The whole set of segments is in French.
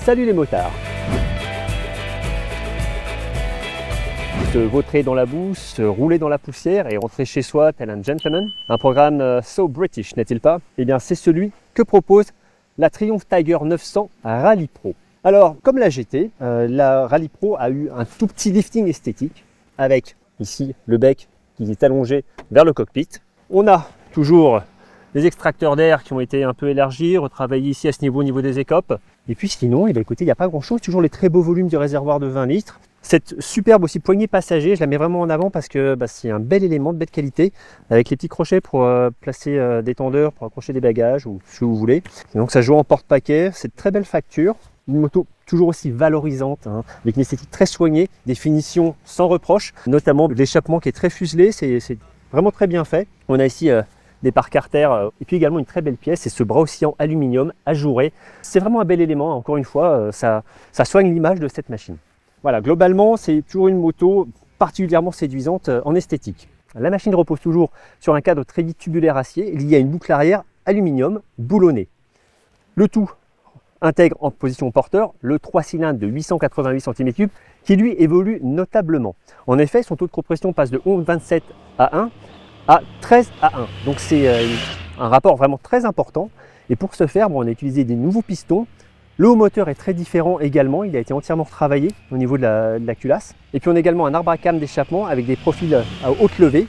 Salut les motards! Se vautrer dans la boue, se rouler dans la poussière et rentrer chez soi tel un gentleman. Un programme so British, n'est-il pas? Eh bien, c'est celui que propose la Triumph Tiger 900 Rally Pro. Alors, comme la GT, la Rally Pro a eu un tout petit lifting esthétique avec ici le bec qui est allongé vers le cockpit. On a toujours des extracteurs d'air qui ont été un peu élargis, retravaillés ici à ce niveau, au niveau des écopes. Et puis sinon, eh bien, écoutez, il n'y a pas grand-chose, toujours les très beaux volumes du réservoir de 20 litres. Cette superbe aussi poignée passager, je la mets vraiment en avant parce que c'est un bel élément de belle qualité, avec les petits crochets pour placer des tendeurs, pour accrocher des bagages ou ce que vous voulez. Et donc ça joue en porte-paquet, c'est de très belle facture. Une moto toujours aussi valorisante, hein, avec une esthétique très soignée, des finitions sans reproche, notamment l'échappement qui est très fuselé, c'est vraiment très bien fait. On a ici des pare carter et puis également une très belle pièce, c'est ce bras oscillant aluminium ajouré. C'est vraiment un bel élément, encore une fois, ça soigne l'image de cette machine. Voilà, globalement, c'est toujours une moto particulièrement séduisante en esthétique. La machine repose toujours sur un cadre trévis tubulaire acier lié à une boucle arrière aluminium boulonnée. Le tout intègre en position porteur le 3 cylindres de 888 cm3 qui lui évolue notablement. En effet, son taux de compression passe de 11,27 à 1 à 13 à 1. Donc c'est un rapport vraiment très important. Et pour ce faire, on a utilisé des nouveaux pistons. Le haut moteur est très différent également, il a été entièrement retravaillé au niveau de la culasse. Et puis on a également un arbre à cam d'échappement avec des profils à haute levée.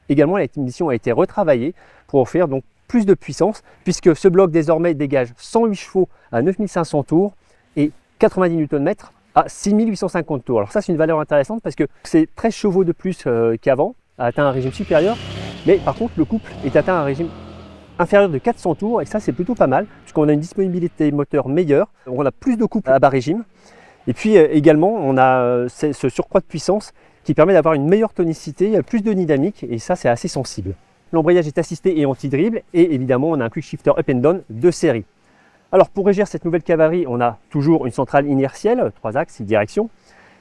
Également, la émission a été retravaillée pour offrir donc plus de puissance, puisque ce bloc désormais dégage 108 chevaux à 9500 tours et 90 Nm à 6850 tours. Alors ça, c'est une valeur intéressante parce que c'est 13 chevaux de plus qu'avant, a atteint un régime supérieur, mais par contre le couple est atteint un régime inférieur de 400 tours et ça c'est plutôt pas mal puisqu'on a une disponibilité moteur meilleure, on a plus de couple à bas régime et puis également on a ce surcroît de puissance qui permet d'avoir une meilleure tonicité, plus de dynamique et ça c'est assez sensible. L'embrayage est assisté et anti-dribble et évidemment on a un quick shifter up and down de série. Alors pour régir cette nouvelle cavalerie, on a toujours une centrale inertielle, 3 axes, 6 directions,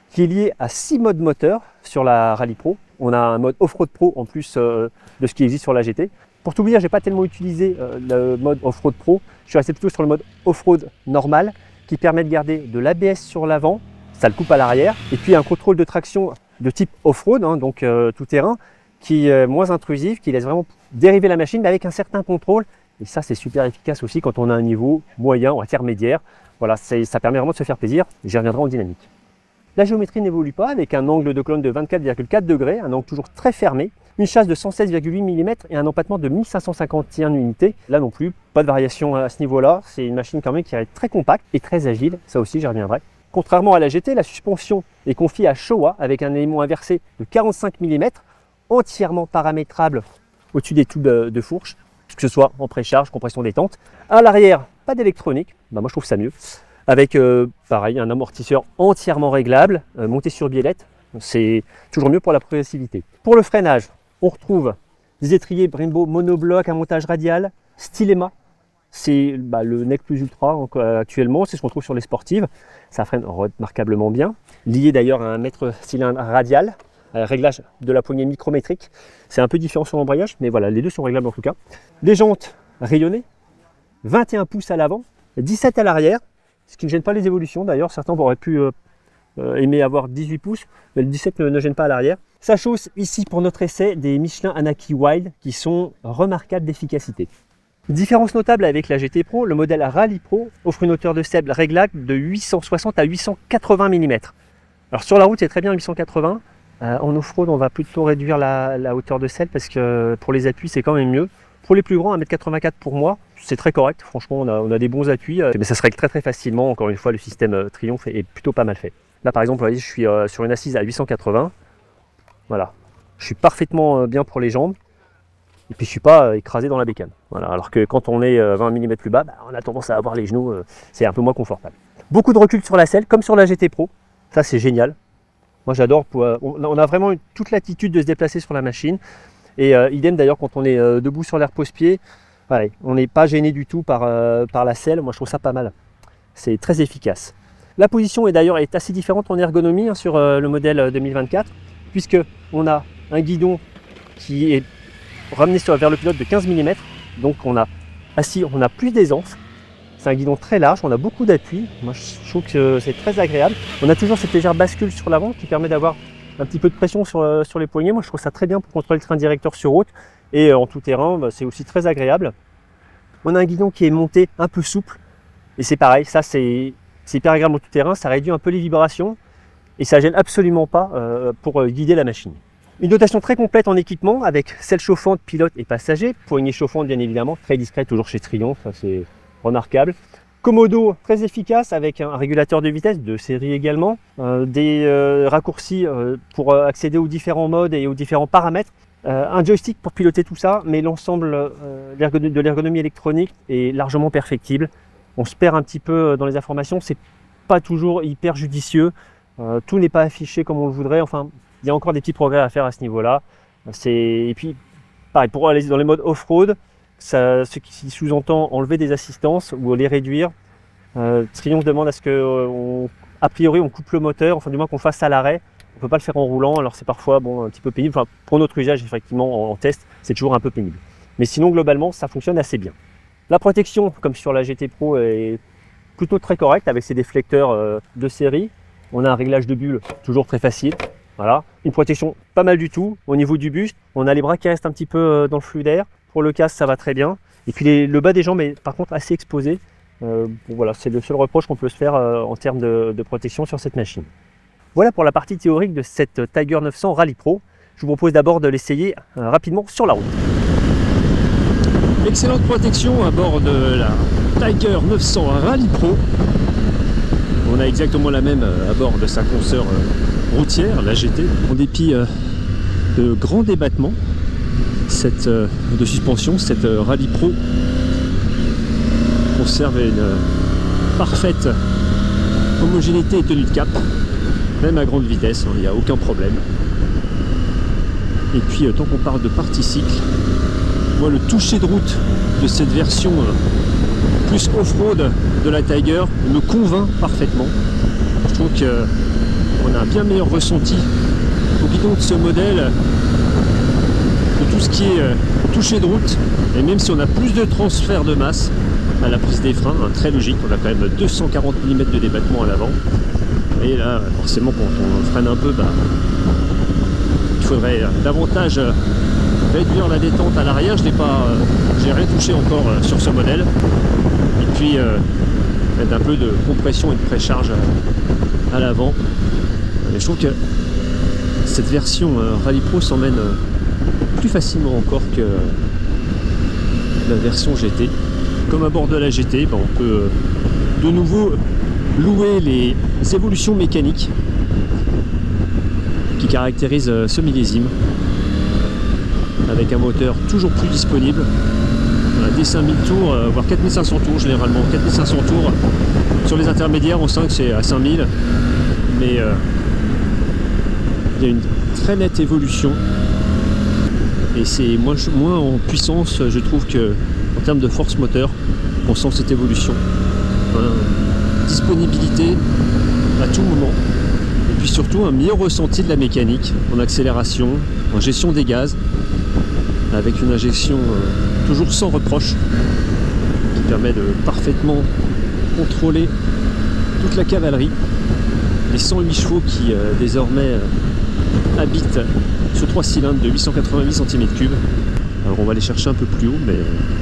qui est liée à 6 modes moteurs sur la Rally Pro. On a un mode Off-Road Pro en plus de ce qui existe sur la GT. Pour tout vous dire, je n'ai pas tellement utilisé le mode Off-Road Pro, je suis resté plutôt sur le mode Off-Road normal qui permet de garder de l'ABS sur l'avant, ça le coupe à l'arrière, et puis un contrôle de traction de type Off-Road, hein, donc tout terrain, qui est moins intrusif, qui laisse vraiment dériver la machine mais avec un certain contrôle. Et ça, c'est super efficace aussi quand on a un niveau moyen ou intermédiaire. Voilà, ça permet vraiment de se faire plaisir. J'y reviendrai en dynamique. La géométrie n'évolue pas avec un angle de colonne de 24,4 degrés, un angle toujours très fermé, une chasse de 116,8 mm et un empattement de 1551 unités. Là non plus, pas de variation à ce niveau-là. C'est une machine quand même qui est très compacte et très agile. Ça aussi, j'y reviendrai. Contrairement à la GT, la suspension est confiée à Showa avec un élément inversé de 45 mm, entièrement paramétrable au-dessus des tubes de fourche, que ce soit en précharge, compression détente. À l'arrière, pas d'électronique, moi je trouve ça mieux. Avec pareil, un amortisseur entièrement réglable, monté sur biellette, c'est toujours mieux pour la progressivité. Pour le freinage, on retrouve des étriers Brembo monobloc, un montage radial, Stylema, c'est le Nec Plus Ultra actuellement, c'est ce qu'on trouve sur les sportives, ça freine remarquablement bien, lié d'ailleurs à un mètre cylindre radial, réglage de la poignée micrométrique, c'est un peu différent sur l'embrayage, mais voilà, les deux sont réglables en tout cas. Les jantes rayonnées, 21 pouces à l'avant, 17 à l'arrière, ce qui ne gêne pas les évolutions d'ailleurs, certains auraient pu aimer avoir 18 pouces, mais le 17 ne gêne pas à l'arrière. Ça chausse ici pour notre essai des Michelin Anaki Wild qui sont remarquables d'efficacité. Différence notable avec la GT Pro, le modèle Rally Pro offre une hauteur de selle réglable de 860 à 880 mm. Alors sur la route c'est très bien 880, en off-road on va plutôt réduire la hauteur de selle parce que pour les appuis c'est quand même mieux. Pour les plus grands, 1,84 m pour moi, c'est très correct. Franchement, on a des bons appuis, mais ça se règle très très facilement. Encore une fois, le système Triumph est plutôt pas mal fait. Là, par exemple, vous voyez, je suis sur une assise à 880. Voilà, je suis parfaitement bien pour les jambes. Et puis, je ne suis pas écrasé dans la bécane. Voilà. Alors que quand on est 20 mm plus bas, on a tendance à avoir les genoux, c'est un peu moins confortable. Beaucoup de recul sur la selle, comme sur la GT Pro. Ça, c'est génial. Moi, j'adore. On a vraiment toute l'attitude de se déplacer sur la machine. Et idem d'ailleurs quand on est debout sur l'air pose-pied, pareil, on n'est pas gêné du tout par la selle. Moi je trouve ça pas mal, c'est très efficace. La position est d'ailleurs assez différente en ergonomie sur le modèle 2024 puisque on a un guidon qui est ramené vers le pilote de 15 mm, donc on a plus d'aisance, C'est un guidon très large, on a beaucoup d'appui. Moi je trouve que c'est très agréable. On a toujours cette légère bascule sur l'avant qui permet d'avoir un petit peu de pression sur les poignets. Moi je trouve ça très bien pour contrôler le train directeur sur route. Et en tout terrain, c'est aussi très agréable. On a un guidon qui est monté un peu souple. Et c'est pareil, ça c'est hyper agréable en tout terrain. Ça réduit un peu les vibrations. Et ça ne gêne absolument pas pour guider la machine. Une dotation très complète en équipement avec selle chauffante, pilote et passager. Poignée chauffante bien évidemment, très discrète toujours chez Triomphe, ça c'est remarquable. Commodo très efficace avec un régulateur de vitesse de série également. Des raccourcis pour accéder aux différents modes et aux différents paramètres. Un joystick pour piloter tout ça, mais l'ensemble de l'ergonomie électronique est largement perfectible. On se perd un petit peu dans les informations, c'est pas toujours hyper judicieux. Tout n'est pas affiché comme on le voudrait, enfin il y a encore des petits progrès à faire à ce niveau-là. Et puis pareil, pour aller dans les modes off-road, ce qui sous-entend enlever des assistances ou les réduire. Triomphe demande à ce que a priori on coupe le moteur, enfin du moins qu'on fasse à l'arrêt. On ne peut pas le faire en roulant, alors c'est parfois un petit peu pénible. Enfin, pour notre usage effectivement en test, c'est toujours un peu pénible. Mais sinon globalement ça fonctionne assez bien. La protection, comme sur la GT Pro, est plutôt très correcte avec ses déflecteurs de série. On a un réglage de bulle toujours très facile. Voilà. Une protection pas mal du tout. Au niveau du buste, on a les bras qui restent un petit peu dans le flux d'air. Pour le casque, ça va très bien. Et puis le bas des jambes est par contre assez exposé. Bon, voilà, c'est le seul reproche qu'on peut se faire en termes de protection sur cette machine. Voilà pour la partie théorique de cette Tiger 900 Rally Pro. Je vous propose d'abord de l'essayer rapidement sur la route. Excellente protection à bord de la Tiger 900 Rally Pro. On a exactement la même à bord de sa consoeur routière, la GT. En dépit de grands débattements de suspension, cette Rally Pro conserve une parfaite homogénéité et tenue de cap, même à grande vitesse, il n'y a aucun problème. Et puis tant qu'on parle de partie cycle, moi le toucher de route de cette version plus off-road de la Tiger me convainc parfaitement. Je trouve qu'on a un bien meilleur ressenti au guidon de ce modèle de tout ce qui est toucher de route, et même si on a plus de transfert de masse à la prise des freins, très logique, on a quand même 240 mm de débattement à l'avant, et là forcément quand on freine un peu, il faudrait davantage réduire la détente à l'arrière. J'ai rien touché encore sur ce modèle, et puis mettre un peu de compression et de précharge à l'avant. Je trouve que cette version Rally Pro s'emmène plus facilement encore que la version GT. Comme à bord de la GT, on peut de nouveau louer les évolutions mécaniques qui caractérisent ce millésime, avec un moteur toujours plus disponible, dès 5000 tours, voire 4500 tours généralement. 4500 tours sur les intermédiaires, on sent que c'est à 5000, mais il y a une très nette évolution, et c'est moins en puissance, je trouve, que en termes de force moteur, on sent cette évolution. Disponibilité à tout moment, et puis surtout un meilleur ressenti de la mécanique en accélération, en gestion des gaz, avec une injection toujours sans reproche, qui permet de parfaitement contrôler toute la cavalerie, les 108 chevaux qui désormais habitent ce 3 cylindres de 888 cm3. Alors on va les chercher un peu plus haut, mais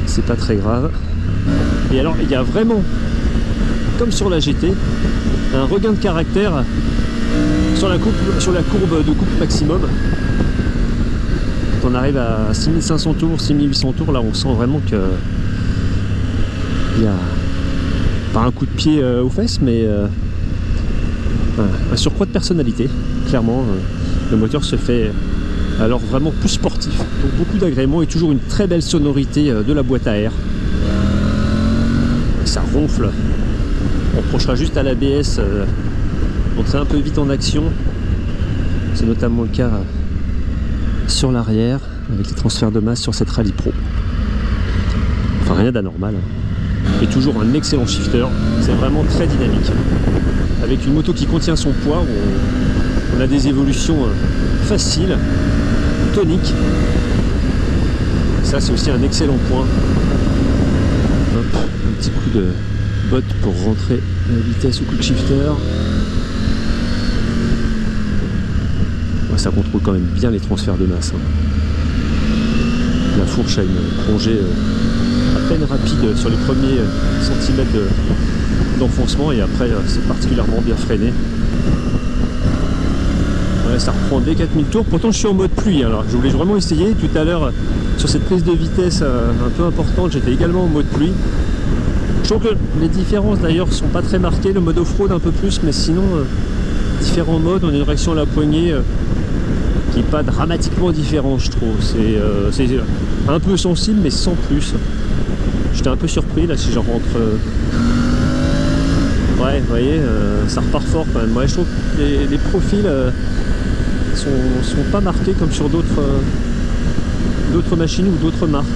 c'est pas très grave. Et alors il y a vraiment, comme sur la GT, un regain de caractère sur la courbe de coupe maximum. Quand on arrive à 6500 tours, 6800 tours, là on sent vraiment que il y a pas un coup de pied aux fesses, mais un surcroît de personnalité. Clairement, le moteur se fait alors vraiment plus sportif. Donc beaucoup d'agréments et toujours une très belle sonorité de la boîte à air. Ça ronfle. On reprochera juste à l'ABS d'entrer un peu vite en action. C'est notamment le cas sur l'arrière avec les transferts de masse sur cette Rally Pro. Enfin rien d'anormal. Et toujours un excellent shifter. C'est vraiment très dynamique. Avec une moto qui contient son poids, on a des évolutions faciles, toniques. Ça c'est aussi un excellent point. Hop, un petit coup bottes pour rentrer la vitesse au quick shifter. Ouais, ça contrôle quand même bien les transferts de masse. Hein. La fourche a une plongée à peine rapide sur les premiers centimètres d'enfoncement et après c'est particulièrement bien freiné. Ouais, ça reprend dès 4000 tours. Pourtant je suis en mode pluie. Alors je voulais vraiment essayer. Tout à l'heure sur cette prise de vitesse un peu importante, j'étais également en mode pluie. Je trouve que les différences d'ailleurs sont pas très marquées. Le mode off-road un peu plus, mais sinon différents modes. On a une réaction à la poignée qui n'est pas dramatiquement différent, je trouve. C'est un peu sensible mais sans plus. J'étais un peu surpris là si je rentre. Ouais, vous voyez, ça repart fort quand même. Ouais, je trouve que les profils sont pas marqués comme sur d'autres machines ou d'autres marques.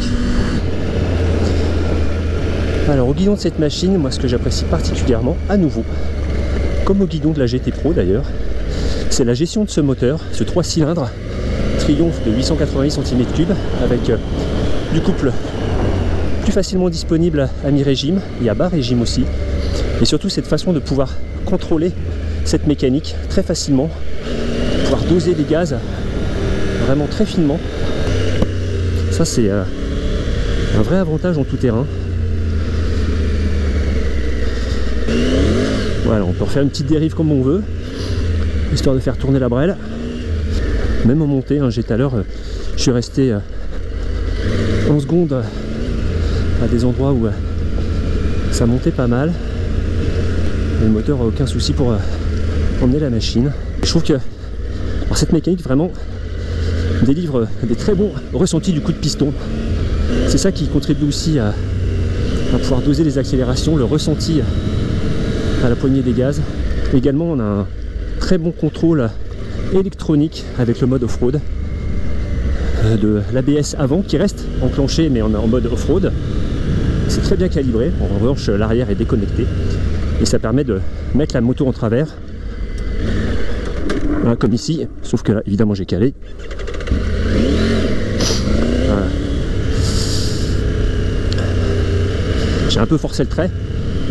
Alors au guidon de cette machine, moi ce que j'apprécie particulièrement, à nouveau, comme au guidon de la GT Pro d'ailleurs, c'est la gestion de ce moteur, ce 3 cylindres Triumph de 888 cm3 avec du couple plus facilement disponible à mi-régime et à bas régime aussi. Et surtout cette façon de pouvoir contrôler cette mécanique très facilement, pouvoir doser les gaz vraiment très finement. Ça c'est un vrai avantage en tout terrain. Voilà, on peut refaire une petite dérive comme on veut, histoire de faire tourner la brêle. Même en montée, hein, j'ai tout à l'heure, je suis resté en seconde à des endroits où ça montait pas mal. Et le moteur n'a aucun souci pour emmener la machine. Je trouve que alors cette mécanique vraiment délivre des très bons ressentis du coup de piston. C'est ça qui contribue aussi à pouvoir doser les accélérations, le ressenti à la poignée des gaz. Également on a un très bon contrôle électronique avec le mode off-road de l'ABS avant qui reste enclenché mais en mode off-road. C'est très bien calibré, en revanche l'arrière est déconnecté et ça permet de mettre la moto en travers. Voilà, comme ici, sauf que là évidemment j'ai calé. Voilà. J'ai un peu forcé le trait,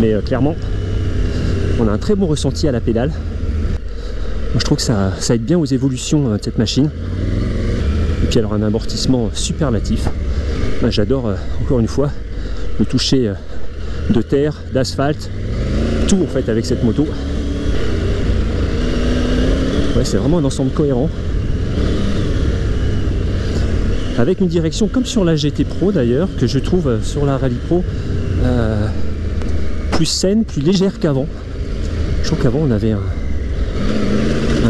mais clairement on a un très bon ressenti à la pédale. Moi, je trouve que ça aide bien aux évolutions de cette machine. Et puis alors un amortissement superlatif. J'adore encore une fois le toucher de terre, d'asphalte, tout en fait avec cette moto. Ouais, c'est vraiment un ensemble cohérent. Avec une direction comme sur la GT Pro d'ailleurs, que je trouve sur la Rally Pro plus saine, plus légère qu'avant. Je trouve qu'avant on avait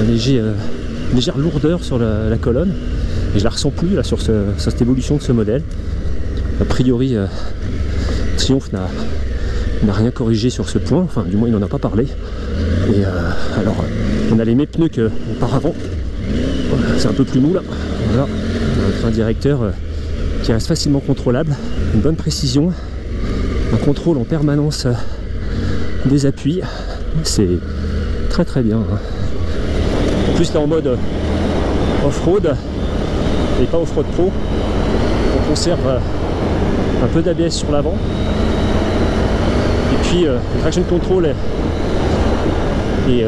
légère lourdeur sur la colonne et je la ressens plus là sur cette évolution de ce modèle. A priori Triumph n'a rien corrigé sur ce point, enfin du moins il n'en a pas parlé. Et alors on a les mêmes pneus qu'auparavant, c'est un peu plus mou là. Voilà, on a un train directeur qui reste facilement contrôlable, une bonne précision, un contrôle en permanence des appuis, c'est très très bien. En plus là en mode off-road et pas off-road pro, on conserve un peu d'ABS sur l'avant et puis le traction control est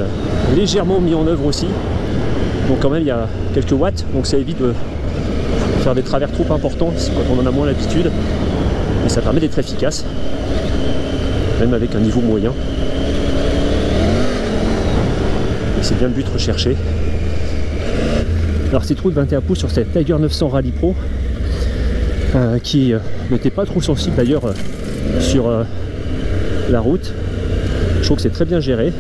légèrement mis en œuvre aussi, donc quand même il y a quelques watts, donc ça évite de faire des travers trop importants quand on en a moins l'habitude et ça permet d'être efficace même avec un niveau moyen. C'est bien le but recherché. Alors cette roue de 21 pouces sur cette Tiger 900 Rally Pro qui n'était pas trop sensible d'ailleurs sur la route. Je trouve que c'est très bien géré.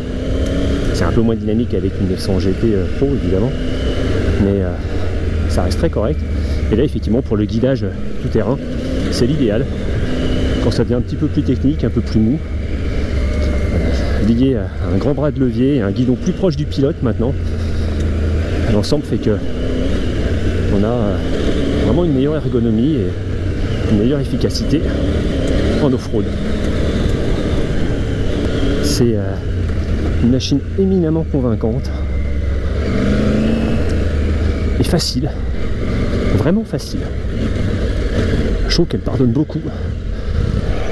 C'est un peu moins dynamique avec une 900 GT Pro évidemment, mais ça reste très correct. Et là effectivement pour le guidage tout terrain, c'est l'idéal. Quand ça devient un petit peu plus technique, un peu plus mou, lié à un grand bras de levier et un guidon plus proche du pilote maintenant, l'ensemble fait que on a vraiment une meilleure ergonomie et une meilleure efficacité en off-road. C'est une machine éminemment convaincante et facile, vraiment facile. Je trouve qu'elle pardonne beaucoup.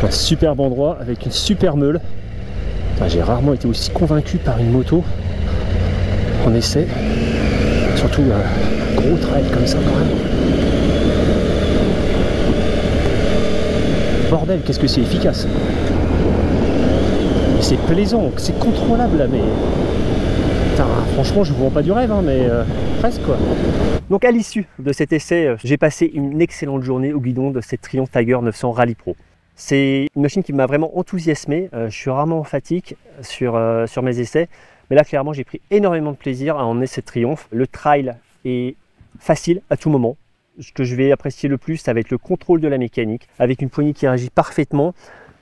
Un superbe endroit avec une super meule. J'ai rarement été aussi convaincu par une moto en essai. Surtout un gros trail comme ça quand même. Bordel, qu'est-ce que c'est efficace. C'est plaisant, c'est contrôlable là, mais... Putain, franchement, je vous vends pas du rêve, hein, mais presque quoi. Donc à l'issue de cet essai, j'ai passé une excellente journée au guidon de cette Triumph Tiger 900 Rally Pro. C'est une machine qui m'a vraiment enthousiasmé. Je suis rarement en fatigue sur mes essais, mais là clairement j'ai pris énormément de plaisir à emmener cette Triumph. Le trail est facile à tout moment. Ce que je vais apprécier le plus, ça va être le contrôle de la mécanique, avec une poignée qui réagit parfaitement.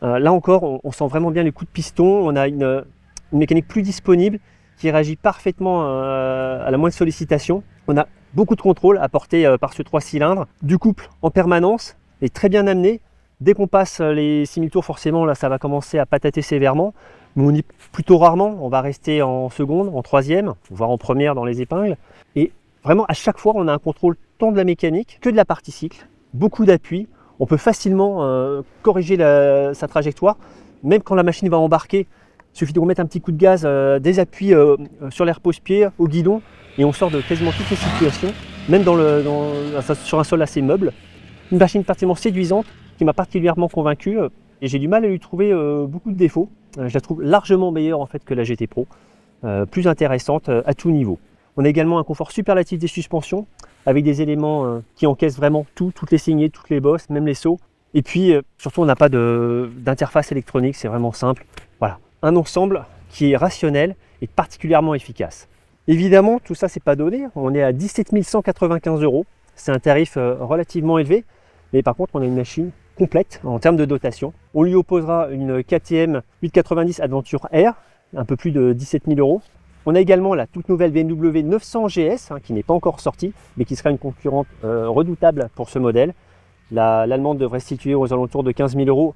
Là encore, on sent vraiment bien les coups de piston. On a une mécanique plus disponible qui réagit parfaitement à la moindre sollicitation. On a beaucoup de contrôle apporté par ce 3 cylindres. Du couple en permanence est très bien amené. Dès qu'on passe les 6000 tours, forcément, là, ça va commencer à patater sévèrement. Nous, on y plutôt rarement. On va rester en seconde, en troisième, voire en première dans les épingles. Et vraiment, à chaque fois, on a un contrôle tant de la mécanique que de la partie cycle. Beaucoup d'appui. On peut facilement corriger sa trajectoire. Même quand la machine va embarquer, il suffit de remettre un petit coup de gaz, des appuis sur les repose-pieds, au guidon, et on sort de quasiment toutes les situations, même sur un sol assez meuble. Une machine particulièrement séduisante, qui m'a particulièrement convaincu, et j'ai du mal à lui trouver beaucoup de défauts. Je la trouve largement meilleure en fait que la GT Pro, plus intéressante à tout niveau. On a également un confort superlatif des suspensions, avec des éléments qui encaissent vraiment tout, toutes les saignées, toutes les bosses, même les sauts. Et puis surtout on n'a pas d'interface électronique, c'est vraiment simple. Voilà, un ensemble qui est rationnel et particulièrement efficace. Évidemment, tout ça c'est pas donné, on est à 17 195 €. C'est un tarif relativement élevé, mais par contre on a une machine complète en termes de dotation. On lui opposera une KTM 890 Adventure R, un peu plus de 17 000 €. On a également la toute nouvelle BMW 900 GS, qui n'est pas encore sortie, mais qui sera une concurrente redoutable pour ce modèle. L'allemande devrait se situer aux alentours de 15 000 €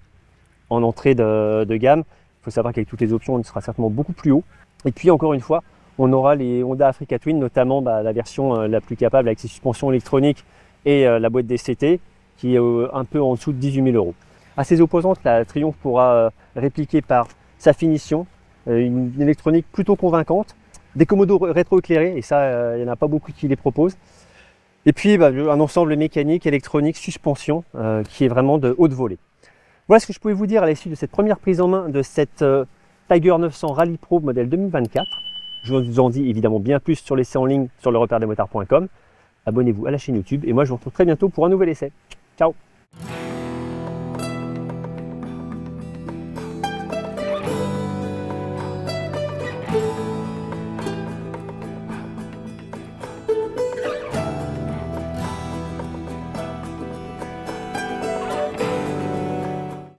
en entrée de gamme. Il faut savoir qu'avec toutes les options, on sera certainement beaucoup plus haut. Et puis encore une fois, on aura les Honda Africa Twin, notamment la version la plus capable avec ses suspensions électroniques et la boîte DCT, qui est un peu en dessous de 18 000 €. À ses opposantes, la Triumph pourra répliquer par sa finition, une électronique plutôt convaincante, des commodos rétroéclairés, et ça, il n'y en a pas beaucoup qui les proposent. Et puis un ensemble mécanique, électronique, suspension, qui est vraiment de haute volée. Voilà ce que je pouvais vous dire à l'issue de cette première prise en main de cette Tiger 900 Rally Pro modèle 2024. Je vous en dis évidemment bien plus sur l'essai en ligne sur lerepaire-des-motards.com. Abonnez-vous à la chaîne YouTube et moi je vous retrouve très bientôt pour un nouvel essai. Ciao!